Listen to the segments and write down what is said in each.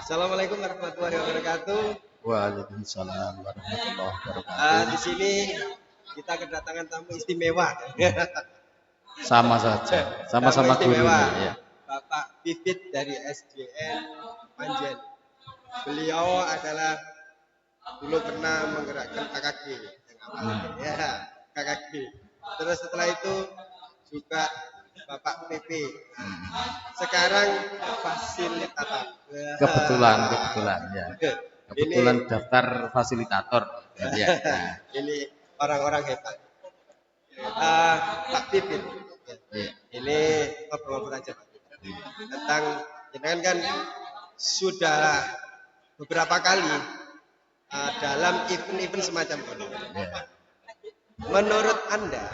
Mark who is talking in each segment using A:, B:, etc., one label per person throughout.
A: Assalamualaikum warahmatullahi wabarakatuh.
B: Waalaikumsalam warahmatullahi
A: Di
B: wabarakatuh.
A: sini kita kedatangan tamu istimewa.
B: Sama saja,
A: Tamu
B: sama-sama
A: istimewa,
B: gurunya ya.
A: Bapak Pipit dari SDN Panjen. Beliau adalah dulu pernah menggerakkan KKG. Ya, KKG. Terus setelah itu juga Bapak PP. Sekarang fasilitator.
B: Kebetulan ya. Kebetulan
A: Ini
B: daftar fasilitator. Ya.
A: ini orang-orang hebat. Pak Pipit,
B: Ya.
A: ini ngobrol aja Pak tentang jenengan kan sudah beberapa kali dalam event-event semacam ini.
B: Ya.
A: Menurut Anda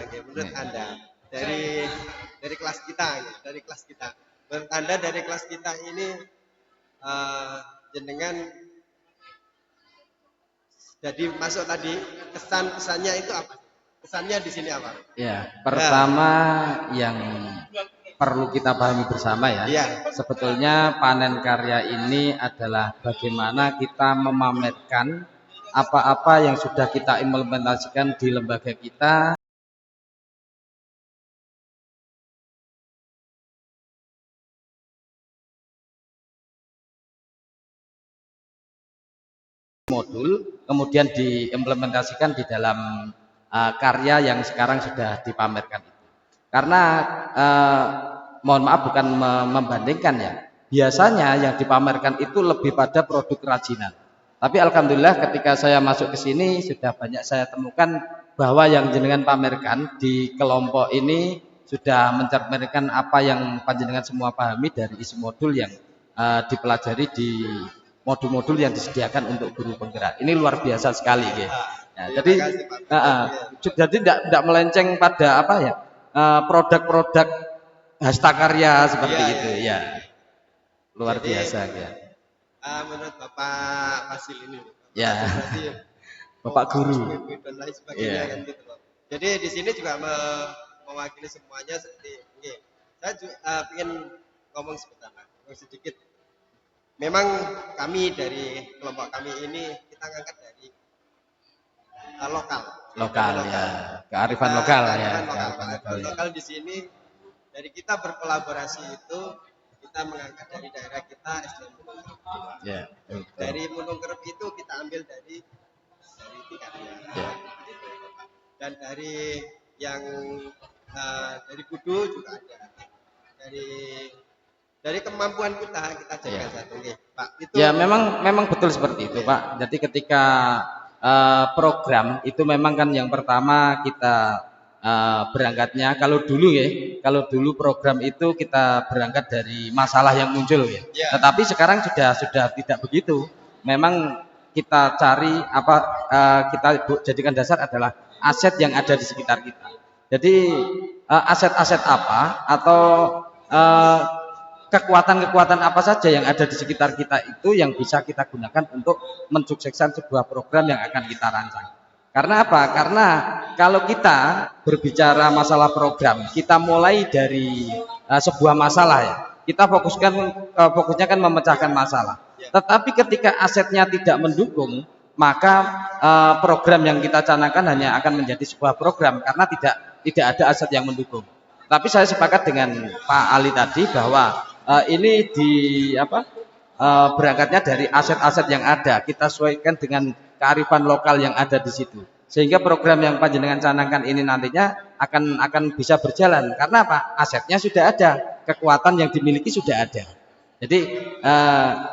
A: dari kelas kita, menurut Anda dari kelas kita ini jenengan jadi masuk tadi kesannya itu apa? Kesannya di sini apa?
B: Ya, pertama yang perlu kita pahami bersama ya.
A: Ya.
B: Sebetulnya panen karya ini adalah bagaimana kita memamerkan apa-apa yang sudah kita implementasikan di lembaga kita modul, kemudian diimplementasikan di dalam karya yang sekarang sudah dipamerkan itu. Karena mohon maaf bukan membandingkan ya. Biasanya yang dipamerkan itu lebih pada produk kerajinan. Tapi alhamdulillah ketika saya masuk ke sini sudah banyak saya temukan bahwa yang jenengan pamerkan di kelompok ini sudah mencerminkan apa yang panjenengan semua pahami dari isi modul yang dipelajari di modul-modul yang disediakan untuk guru penggerak. Ini luar biasa sekali ya. Ya, jadi tidak melenceng pada apa ya produk-produk hastakarya seperti itu ya. Luar
A: Jadi,
B: biasa ya.
A: Menurut Bapak Fasil ini,
B: Ya.
A: berarti
B: Bapak guru
A: dan lain sebagainya kan gitu loh. Jadi di sini juga mewakili semuanya seperti ini. Saya juga ingin ngomong sebentar, ngomong sedikit. Memang kami dari kelompok kami ini kita ngangkat dari lokal
B: ya, kearifan lokal ya,
A: kearifan lokal di sini dari kita berkolaborasi itu kita mengangkat dari daerah kita SDN Gunung Kerep.
B: Ya,
A: dari Gunung Kerep itu kita ambil dari Tikarya.
B: Ya.
A: Dan dari yang dari Kudu juga ada. Dari kemampuan kita jaga satu nih, Pak. Itu
B: ya memang betul seperti itu, Pak. Jadi ketika program itu memang kan yang pertama kita berangkatnya kalau dulu program itu kita berangkat dari masalah yang muncul ya. Tetapi sekarang sudah tidak begitu. Memang kita cari kita jadikan dasar adalah aset yang ada di sekitar kita. Jadi aset-aset apa atau kekuatan-kekuatan apa saja yang ada di sekitar kita itu yang bisa kita gunakan untuk mensukseskan sebuah program yang akan kita rancang. Karena apa? Karena kalau kita berbicara masalah program, kita mulai dari sebuah masalah ya. Kita fokusnya kan memecahkan masalah. Tetapi ketika asetnya tidak mendukung, maka program yang kita canangkan hanya akan menjadi sebuah program karena tidak ada aset yang mendukung. Tapi saya sepakat dengan Pak Ali tadi bahwa ini berangkatnya dari aset-aset yang ada, kita sesuaikan dengan kearifan lokal yang ada di situ, sehingga program yang panjenengan canangkan ini nantinya akan bisa berjalan. Karena apa? Asetnya sudah ada, kekuatan yang dimiliki sudah ada. Jadi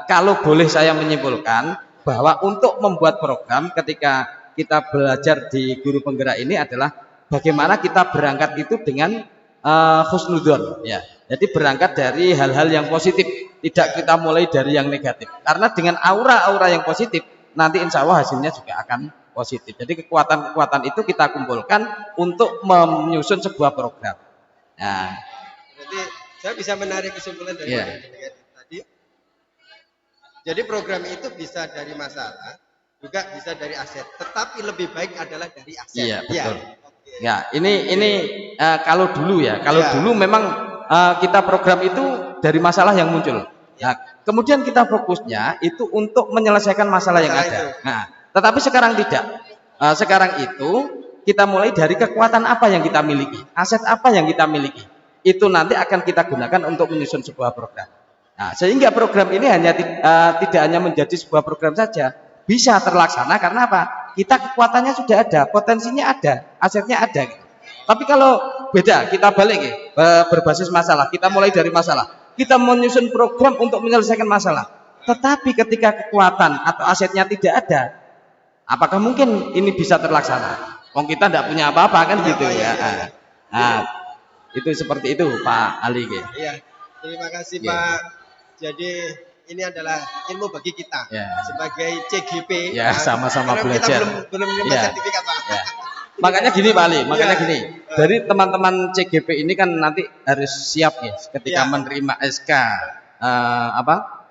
B: kalau boleh saya menyimpulkan bahwa untuk membuat program ketika kita belajar di guru penggerak ini adalah bagaimana kita berangkat itu dengan husnudzon ya. Jadi berangkat dari hal-hal yang positif, tidak kita mulai dari yang negatif. Karena dengan aura-aura yang positif, nanti insya Allah hasilnya juga akan positif. Jadi kekuatan-kekuatan itu kita kumpulkan untuk menyusun sebuah program. Nah,
A: berarti saya bisa menarik kesimpulan dari tadi. Jadi program itu bisa dari masalah, juga bisa dari aset. Tetapi lebih baik adalah dari aset.
B: Iya, betul. Ya, ini kalau dulu ya, dulu memang kita program itu dari masalah yang muncul. Nah, kemudian kita fokusnya itu untuk menyelesaikan masalah yang
A: Masalah
B: ada.
A: itu.
B: Nah, tetapi sekarang tidak. Sekarang itu kita mulai dari kekuatan apa yang kita miliki, aset apa yang kita miliki. Itu nanti akan kita gunakan untuk menyusun sebuah program. Nah, sehingga program ini tidak hanya menjadi sebuah program saja, bisa terlaksana karena apa? Kita kekuatannya sudah ada, potensinya ada, asetnya ada. Gitu. Tapi kalau beda, kita balik ya, berbasis masalah. Kita mulai dari masalah. Kita menyusun program untuk menyelesaikan masalah. Tetapi ketika kekuatan atau asetnya tidak ada, apakah mungkin ini bisa terlaksana? Wong kita tidak punya apa-apa kan gitu ya. Nah, itu seperti itu Pak Ali.
A: Iya, terima kasih Pak. Jadi ini adalah ilmu bagi kita sebagai CGP.
B: Ya, sama-sama belajar.
A: Kita belum menerima sertifikat Pak.
B: Ya. Makanya gini Pak Ali, makanya gini. Dari teman-teman CGP ini kan nanti harus siap ya ketika menerima SK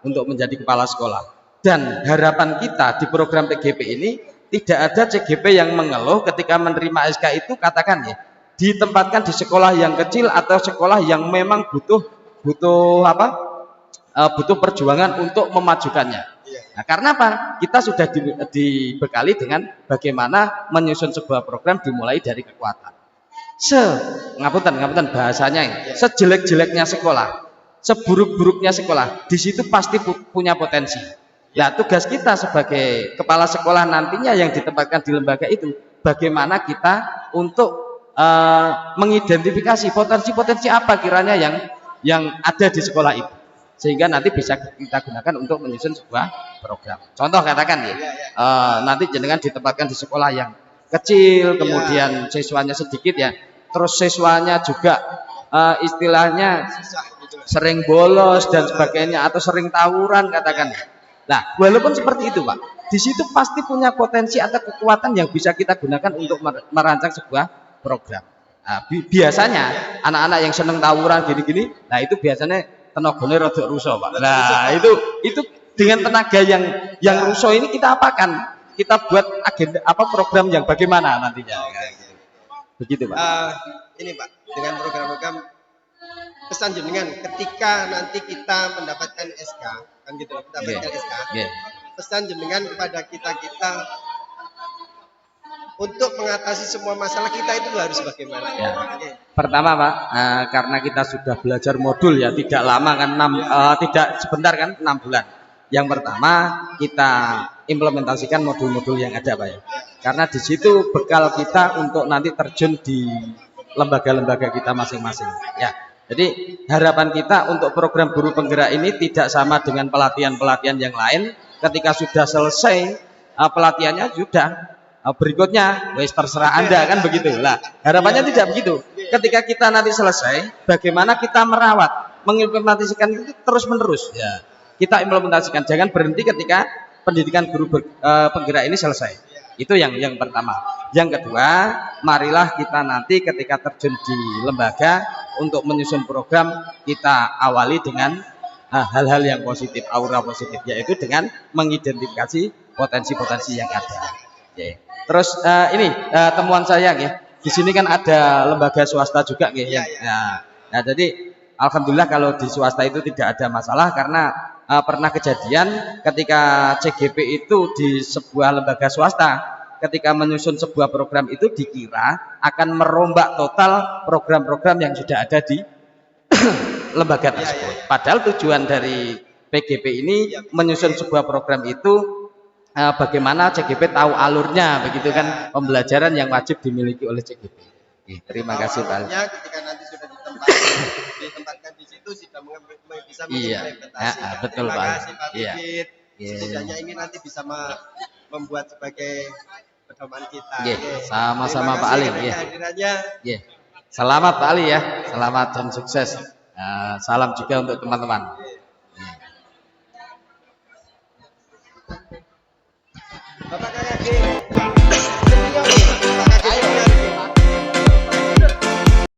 B: untuk menjadi kepala sekolah. Dan harapan kita di program PGP ini tidak ada CGP yang mengeluh ketika menerima SK itu, katakan ya, ditempatkan di sekolah yang kecil atau sekolah yang memang butuh perjuangan untuk memajukannya. Nah, karena apa? Kita sudah dibekali dengan bagaimana menyusun sebuah program dimulai dari kekuatan. Ngapunten bahasanya, sejelek-jeleknya sekolah, seburuk-buruknya sekolah, di situ pasti punya potensi. Nah, tugas kita sebagai kepala sekolah nantinya yang ditempatkan di lembaga itu, bagaimana kita untuk mengidentifikasi potensi-potensi apa kiranya yang ada di sekolah itu, sehingga nanti bisa kita gunakan untuk menyusun sebuah program. Contoh katakan ya, nanti jenengan ditempatkan di sekolah yang kecil, kemudian siswanya sedikit ya, terus siswanya juga istilahnya sering bolos dan sebagainya atau sering tawuran katakan. Nah, walaupun seperti itu Pak, di situ pasti punya potensi atau kekuatan yang bisa kita gunakan untuk merancang sebuah program. Nah, biasanya anak-anak yang seneng tawuran gini-gini, nah itu biasanya tenaganya rada rusuh Pak. Nah, itu dengan tenaga yang rusuh ini kita apakan? Kita buat agenda program yang bagaimana nantinya. Begitu Pak.
A: Ini Pak, dengan program-program pesan jenengan ketika nanti kita mendapatkan SK, kan gitu loh, mendapatkan SK. Pesan jenengan kepada kita untuk mengatasi semua masalah kita itu harus bagaimana?
B: Pertama Pak, karena kita sudah belajar modul ya, tidak lama kan, tidak sebentar kan, 6 bulan. Yang pertama kita implementasikan modul-modul yang ada Pak ya. Karena di situ bekal kita untuk nanti terjun di lembaga-lembaga kita masing-masing. Ya. Jadi harapan kita untuk program guru penggerak ini tidak sama dengan pelatihan-pelatihan yang lain. Ketika sudah selesai pelatihannya sudah, berikutnya wes terserah Anda kan begitu. Lah, harapannya tidak begitu. Ketika kita nanti selesai, bagaimana kita merawat, mengimplementasikan itu terus-menerus. Ya. Kita implementasikan, jangan berhenti ketika pendidikan guru penggerak ini selesai. Itu yang pertama. Yang kedua, marilah kita nanti ketika terjun di lembaga untuk menyusun program, kita awali dengan hal-hal yang positif, aura positif, yaitu dengan mengidentifikasi potensi-potensi yang ada. Oke. Terus ini temuan saya ya. Di sini kan ada lembaga swasta juga ya. Nah, jadi alhamdulillah kalau di swasta itu tidak ada masalah, karena pernah kejadian ketika CGP itu di sebuah lembaga swasta, ketika menyusun sebuah program itu dikira akan merombak total program-program yang sudah ada di lembaga tersebut. Padahal tujuan dari PGP ini menyusun sebuah program itu bagaimana CGP tahu alurnya, begitu kan, pembelajaran yang wajib dimiliki oleh CGP. Terima kasih Pak.
A: Ketika nanti sudah ditempatkan di situ sudah bisa mengimplementasi.
B: Betul
A: Terima
B: Pak.
A: kasih Pak Bibit. Setidaknya ini nanti bisa membuat sebagai pedoman kita.
B: Sama-sama Pak Ali. Selamat Pak Ali ya. Selamat dan sukses. Salam juga untuk teman-teman.
A: Bapak Kakak